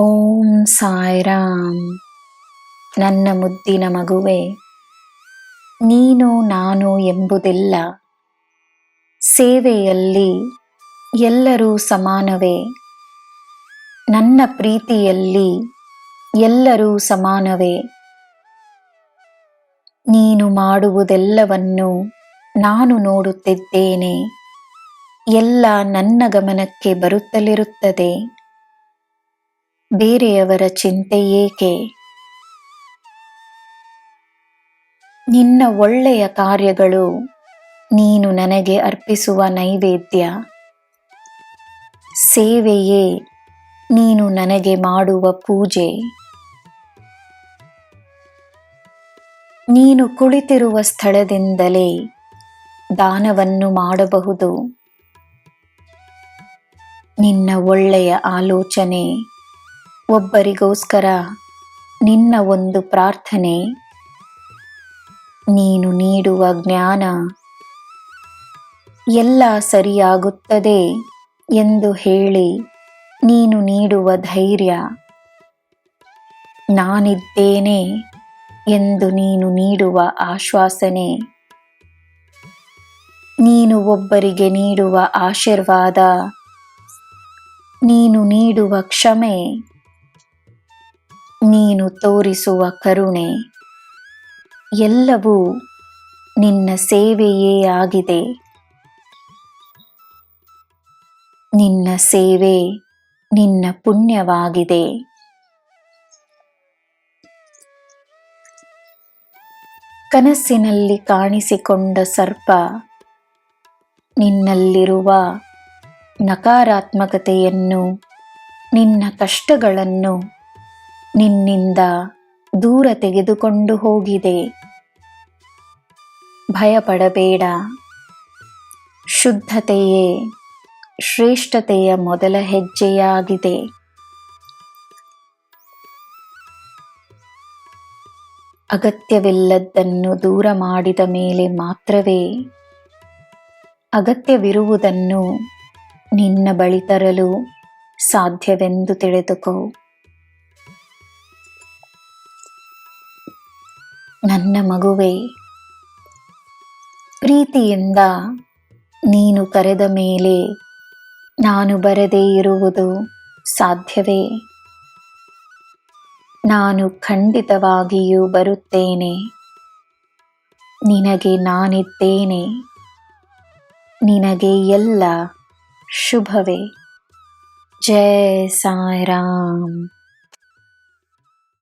ಓಂ ಸಾಯಿರಾಮ್. ನನ್ನ ಮುದ್ದಿನ ಮಗುವೆ, ನೀನು ನಾನು ಎಂಬುದಿಲ್ಲ. ಸೇವೆಯಲ್ಲಿ ಎಲ್ಲರೂ ಸಮಾನವೇ. ನನ್ನ ಪ್ರೀತಿಯಲ್ಲಿ ಎಲ್ಲರೂ ಸಮಾನವೇ. ನೀನು ಮಾಡುವುದೆಲ್ಲವನ್ನು ನಾನು ನೋಡುತ್ತಿದ್ದೇನೆ. ಎಲ್ಲ ನನ್ನ ಗಮನಕ್ಕೆ ಬರುತ್ತಲಿರುತ್ತದೆ. ಬೇರೆಯವರ ಚಿಂತೆ ಏಕೆ? ನಿನ್ನ ಒಳ್ಳೆಯ ಕಾರ್ಯಗಳು ನೀನು ನನಗೆ ಅರ್ಪಿಸುವ ನೈವೇದ್ಯ. ಸೇವೆಯೇ ನೀನು ನನಗೆ ಮಾಡುವ ಪೂಜೆ. ನೀನು ಕುಳಿತಿರುವ ಸ್ಥಳದಿಂದಲೇ ದಾನವನ್ನು ಮಾಡಬಹುದು. ನಿನ್ನ ಒಳ್ಳೆಯ ಆಲೋಚನೆ, ಒಬ್ಬರಿಗೋಸ್ಕರ ನಿನ್ನ ಒಂದು ಪ್ರಾರ್ಥನೆ, ನೀನು ನೀಡುವ ಜ್ಞಾನ, ಎಲ್ಲ ಸರಿಯಾಗುತ್ತದೆ ಎಂದು ಹೇಳಿ ನೀನು ನೀಡುವ ಧೈರ್ಯ, ನಾನಿದ್ದೇನೆ ಎಂದು ನೀನು ನೀಡುವ ಆಶ್ವಾಸನೆ, ನೀನು ಒಬ್ಬರಿಗೆ ನೀಡುವ ಆಶೀರ್ವಾದ, ನೀನು ನೀಡುವ ಕ್ಷಮೆ, ನೀನು ತೋರಿಸುವ ಕರುಣೆ, ಎಲ್ಲವೂ ನಿನ್ನ ಸೇವೆಯೇ ಆಗಿದೆ. ನಿನ್ನ ಸೇವೆ ನಿನ್ನ ಪುಣ್ಯವಾಗಿದೆ. ಕನಸಿನಲ್ಲಿ ಕಾಣಿಸಿಕೊಂಡ ಸರ್ಪ ನಿನ್ನಲ್ಲಿರುವ ನಕಾರಾತ್ಮಕತೆಯನ್ನು, ನಿನ್ನ ಕಷ್ಟಗಳನ್ನು ನಿನ್ನಿಂದ ದೂರ ತೆಗೆದುಕೊಂಡು ಹೋಗಿದೆ. ಭಯಪಡಬೇಡ. ಶುದ್ಧತೆಯೇ ಶ್ರೇಷ್ಠತೆಯ ಮೊದಲ ಹೆಜ್ಜೆಯಾಗಿದೆ. ಅಗತ್ಯವಿಲ್ಲದ್ದನ್ನು ದೂರ ಮಾಡಿದ ಮೇಲೆ ಮಾತ್ರವೇ ಅಗತ್ಯವಿರುವುದನ್ನು ನಿನ್ನ ಬಳಿ ತರಲು ಸಾಧ್ಯವೆಂದು ತಿಳಿದುಕೋ. ನನ್ನ ಮಗುವೆ, ಪ್ರೀತಿಯಿಂದ ನೀನು ಕರೆದ ಮೇಲೆ ನಾನು ಬರದೇ ಇರುವುದು ಸಾಧ್ಯವೇ? ನಾನು ಖಂಡಿತವಾಗಿಯೂ ಬರುತ್ತೇನೆ. ನಿನಗೆ ನಾನಿದ್ದೇನೆ. ನಿನಗೆ ಎಲ್ಲ ಶುಭವೇ. ಜೈ ಸಾಯಿರಾಮ್.